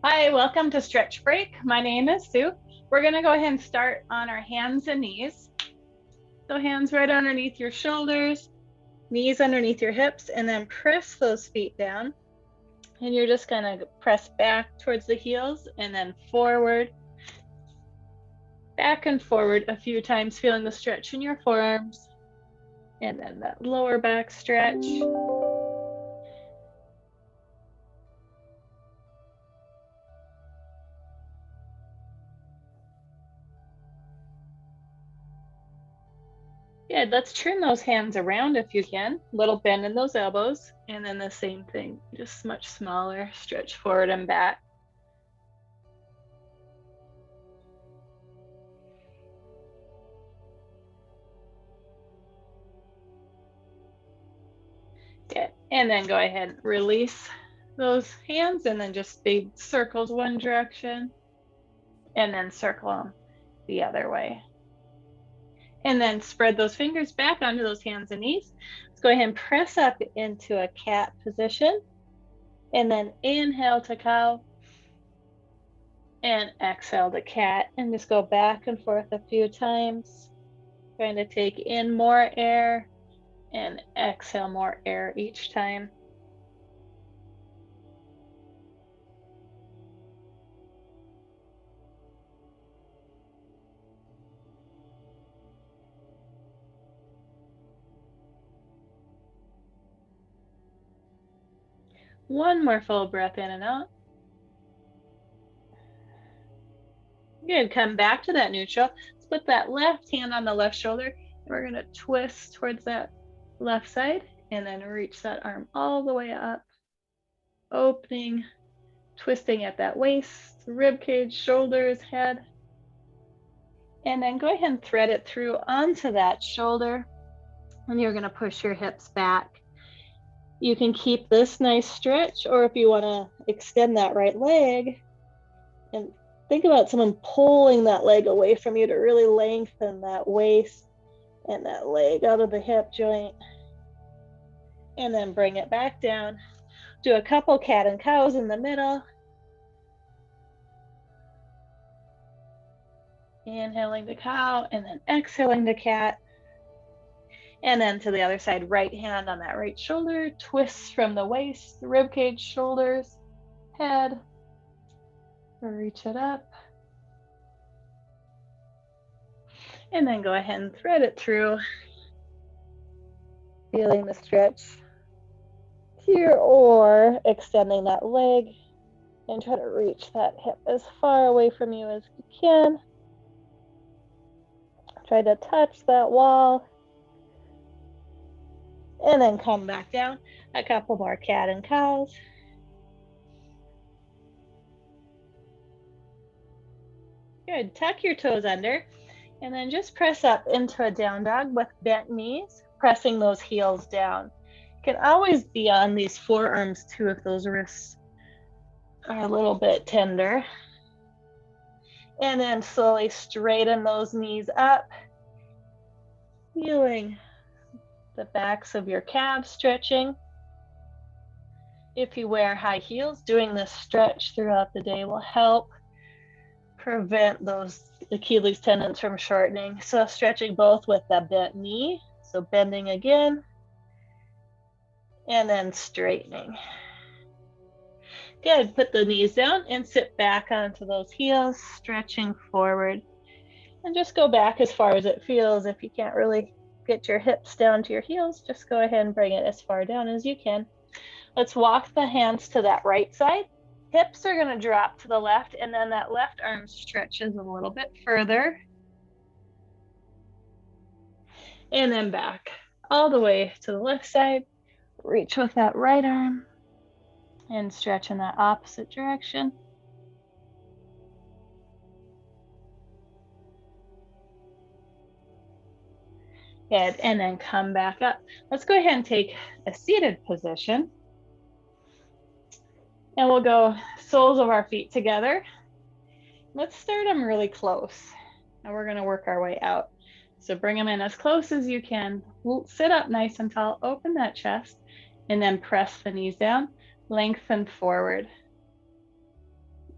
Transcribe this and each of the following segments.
Hi, welcome to Stretch Break. My name is Sue. We're going to go ahead and start on our hands and knees. So hands right underneath your shoulders, knees underneath your hips, and then press those feet down. And you're just going to press back towards the heels and then forward, back and forward a few times, feeling the stretch in your forearms. And then that lower back stretch. Good. Let's turn those hands around if you can. Little bend in those elbows. And then the same thing, just much smaller. Stretch forward and back. Good. And then go ahead and release those hands and then just big circles one direction and then circle them the other way. And then spread those fingers back onto those hands and knees. Let's go ahead and press up into a cat position. And then inhale to cow. And exhale to cat. And just go back and forth a few times. Trying to take in more air and exhale more air each time. One more full breath in and out. Good. Come back to that neutral. Let's put that left hand on the left shoulder. And we're going to twist towards that left side and then reach that arm all the way up. Opening, twisting at that waist, rib cage, shoulders, head. And then go ahead and thread it through onto that shoulder. And you're going to push your hips back. You can keep this nice stretch, or if you want to extend that right leg, and think about someone pulling that leg away from you to really lengthen that waist and that leg out of the hip joint. And then bring it back down. Do a couple cat and cows in the middle. Inhaling to cow and then exhaling to cat. And then to the other side, right hand on that right shoulder, twists from the waist, the rib cage, shoulders, head. Reach it up. And then go ahead and thread it through. Feeling the stretch here or extending that leg and try to reach that hip as far away from you as you can. Try to touch that wall. And then come back down. A couple more cat and cows. Good. Tuck your toes under. And then just press up into a down dog with bent knees, pressing those heels down. You can always be on these forearms too if those wrists are a little bit tender. And then slowly straighten those knees up, feeling the backs of your calves stretching. If you wear high heels, doing this stretch throughout the day will help prevent those Achilles tendons from shortening. So stretching both with the bent knee, so bending again, and then straightening. Good. Put the knees down and sit back onto those heels, stretching forward. And just go back as far as it feels. If you can't really get your hips down to your heels, just go ahead and bring it as far down as you can. Let's walk the hands to that right side. Hips are going to drop to the left, and then that left arm stretches a little bit further. And then back all the way to the left side. Reach with that right arm and stretch in that opposite direction. Good. And then come back up. Let's go ahead and take a seated position. And we'll go soles of our feet together. Let's start them really close. And we're going to work our way out. So bring them in as close as you can. Sit up nice and tall, open that chest, and then press the knees down, lengthen forward.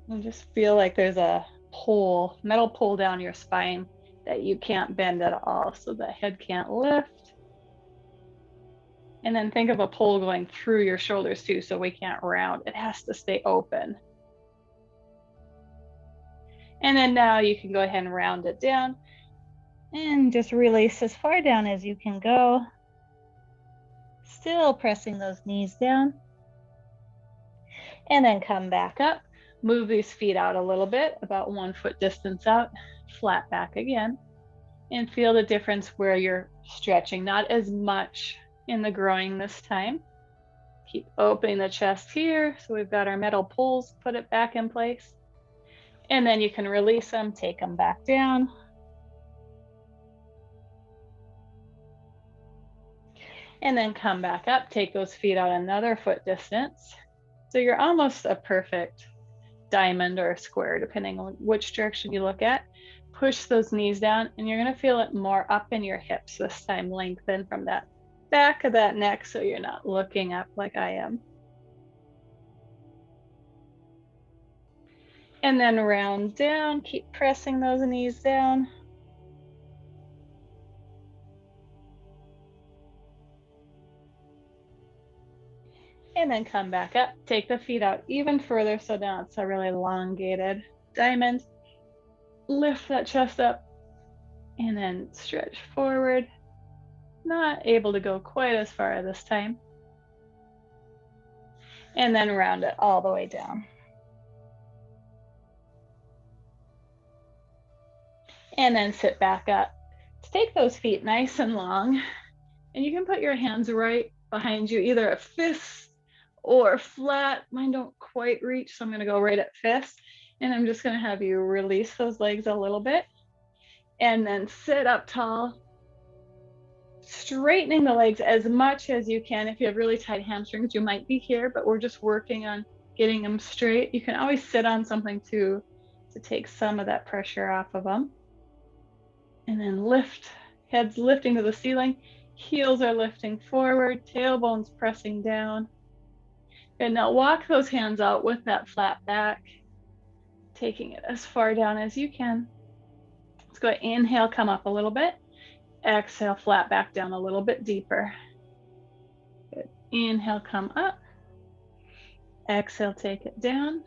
And just feel like there's a pole, metal pole down your spine that you can't bend at all, so the head can't lift. And then think of a pole going through your shoulders too, so we can't round. It has to stay open. And then now you can go ahead and round it down and just release as far down as you can go. Still pressing those knees down. And then come back up. Move these feet out a little bit, about 1 foot distance out, flat back again. And feel the difference where you're stretching, not as much in the groin this time. Keep opening the chest here. So we've got our metal poles, put it back in place. And then you can release them, take them back down. And then come back up, take those feet out another foot distance. So you're almost a perfect diamond or a square, depending on which direction you look at. Push those knees down, and you're going to feel it more up in your hips this time. Lengthen from that back of that neck so you're not looking up like I am. And then round down, keep pressing those knees down. And then come back up, take the feet out even further so now it's a really elongated diamond. Lift that chest up and then stretch forward. Not able to go quite as far this time. And then round it all the way down. And then sit back up. Take those feet nice and long, and you can put your hands right behind you, either at fist or flat. Mine don't quite reach, so I'm going to go right at fist. And I'm just going to have you release those legs a little bit and then sit up tall, straightening the legs as much as you can. If you have really tight hamstrings, you might be here, but we're just working on getting them straight. You can always sit on something to take some of that pressure off of them. And then lift, heads lifting to the ceiling, heels are lifting forward, tailbones pressing down. And now walk those hands out with that flat back, taking it as far down as you can. Let's go ahead, inhale, come up a little bit. Exhale, flat back down a little bit deeper. Good. Inhale, come up. Exhale, take it down.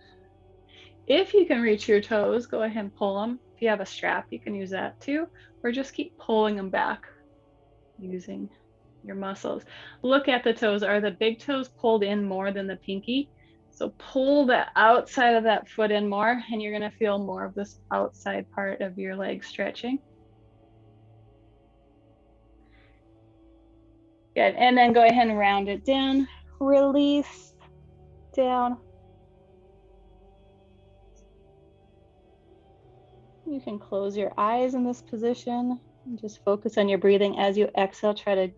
If you can reach your toes, go ahead and pull them. If you have a strap, you can use that too, or just keep pulling them back using your muscles. Look at the toes. Are the big toes pulled in more than the pinky? So pull the outside of that foot in more, and you're going to feel more of this outside part of your leg stretching. Good. And then go ahead and round it down. Release down. You can close your eyes in this position and just focus on your breathing. As you exhale, try to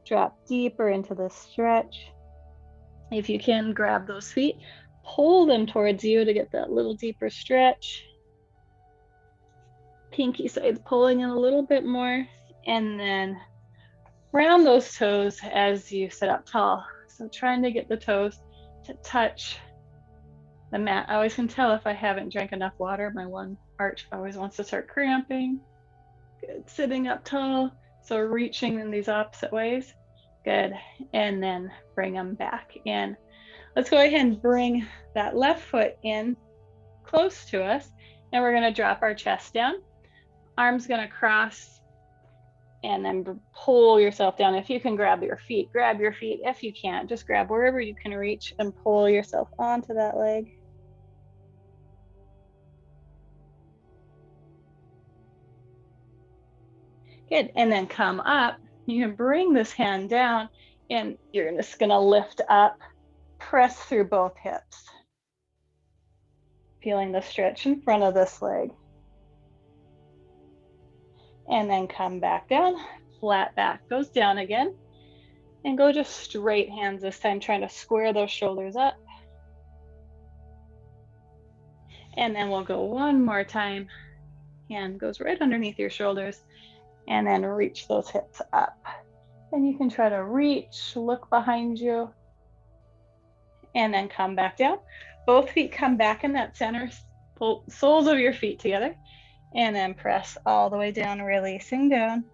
drop deeper into the stretch. If you can, grab those feet, pull them towards you to get that little deeper stretch. Pinky sides pulling in a little bit more, and then round those toes as you sit up tall. So trying to get the toes to touch the mat. I always can tell if I haven't drank enough water. My one arch always wants to start cramping. Good. Sitting up tall, so reaching in these opposite ways. Good. And then bring them back in. Let's go ahead and bring that left foot in close to us, and we're going to drop our chest down. Arms going to cross, and then pull yourself down. If you can grab your feet, grab your feet. If you can't, just grab wherever you can reach and pull yourself onto that leg. Good. And then come up. You can bring this hand down, and you're just going to lift up, press through both hips. Feeling the stretch in front of this leg. And then come back down, flat back goes down again. And go just straight hands this time, trying to square those shoulders up. And then we'll go one more time. Hand goes right underneath your shoulders, and then reach those hips up. And you can try to reach, look behind you, and then come back down. both feet come back in that center, pull soles of your feet together, and then press all the way down, releasing down.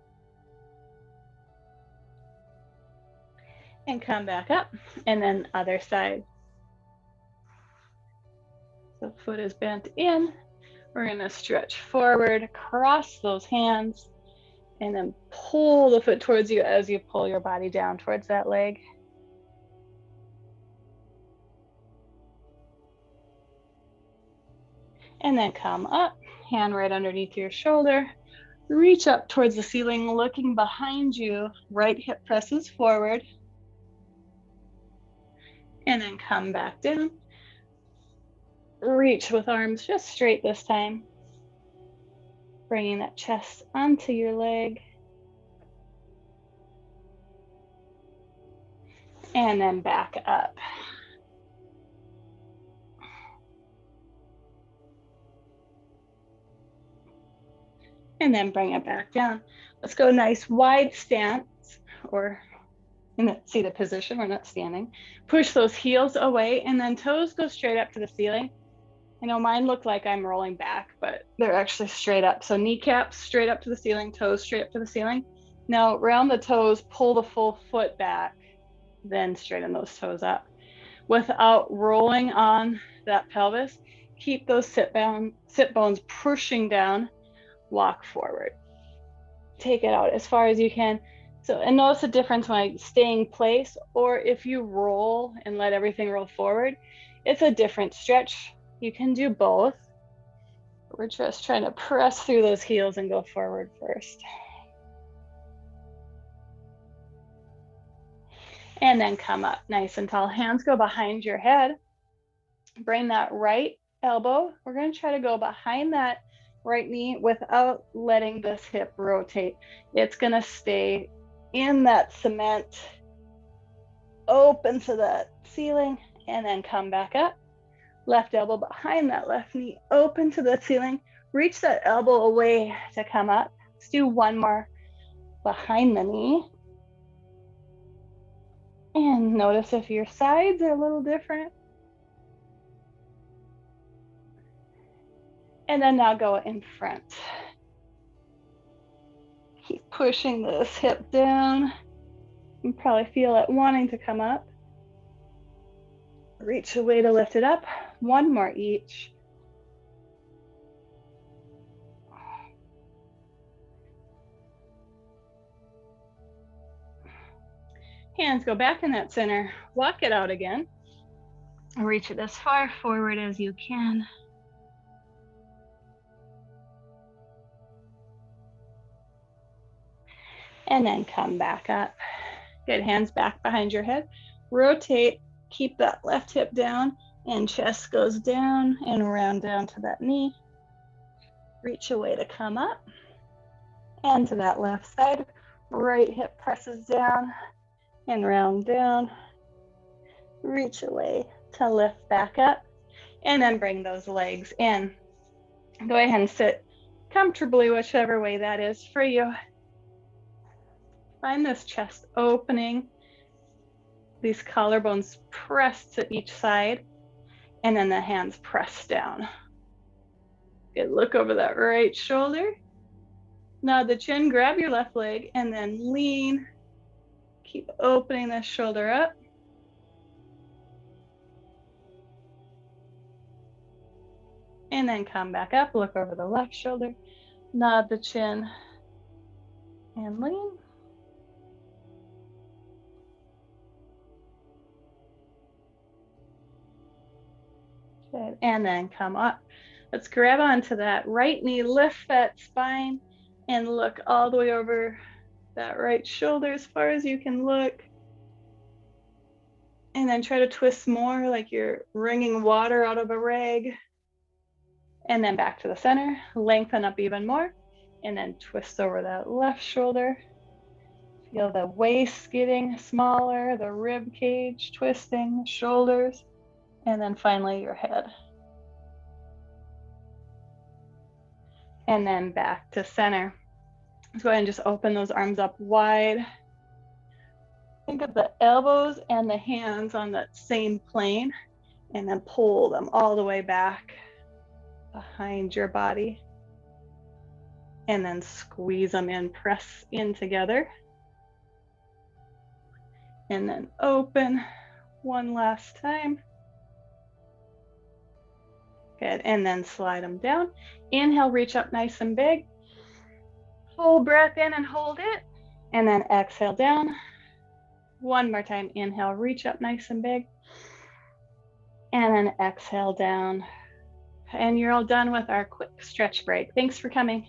And come back up, and then other side. The foot is bent in. We're gonna stretch forward, cross those hands, and then pull the foot towards you as you pull your body down towards that leg. And then come up, hand right underneath your shoulder, reach up towards the ceiling, looking behind you, right hip presses forward, and then come back down. Reach with arms just straight this time, bringing that chest onto your leg, and then back up. And then bring it back down. Let's go nice wide stance, or in the seated position, we're not standing. Push those heels away, and then toes go straight up to the ceiling. I know mine look like I'm rolling back, but they're actually straight up. So kneecaps straight up to the ceiling, toes straight up to the ceiling. Now round the toes, pull the full foot back, then straighten those toes up. Without rolling on that pelvis, keep those sit bones pushing down, walk forward. Take it out as far as you can. So, and notice the difference when I stay in place, or if you roll and let everything roll forward, it's a different stretch. You can do both. We're just trying to press through those heels and go forward first. And then come up nice and tall. Hands go behind your head. Bring that right elbow. We're going to try to go behind that right knee without letting this hip rotate. It's going to stay in that cement, open to that ceiling, and then come back up. Left elbow behind that left knee, open to the ceiling. Reach that elbow away to come up. Let's do one more behind the knee. And notice if your sides are a little different. And then now go in front. Keep pushing this hip down. You probably feel it wanting to come up. Reach away to lift it up. One more each. Hands go back in that center. Walk it out again. Reach it as far forward as you can. And then come back up. Good, hands back behind your head. Rotate, keep that left hip down, and chest goes down and round down to that knee. Reach away to come up. And to that left side, right hip presses down and round down. Reach away to lift back up, and then bring those legs in. Go ahead and sit comfortably, whichever way that is for you. Find this chest opening, these collarbones pressed to each side, and then the hands press down. Good, look over that right shoulder. Nod the chin, grab your left leg, and then lean. Keep opening this shoulder up. And then come back up, look over the left shoulder, nod the chin, and lean. Good, and then come up. Let's grab onto that right knee, lift that spine, and look all the way over that right shoulder as far as you can look. And then try to twist more like you're wringing water out of a rag. And then back to the center, lengthen up even more, and then twist over that left shoulder. Feel the waist getting smaller, the rib cage twisting, shoulders, and then finally your head. And then back to center. Let's go ahead and just open those arms up wide. Think of the elbows and the hands on that same plane, And then pull them all the way back behind your body. And then squeeze them in, press in together. And then open one last time. Good, and then slide them down. Inhale, reach up nice and big. Full breath in and hold it. And then exhale down. One more time, inhale, reach up nice and big. And then exhale down. And you're all done with our quick stretch break. Thanks for coming.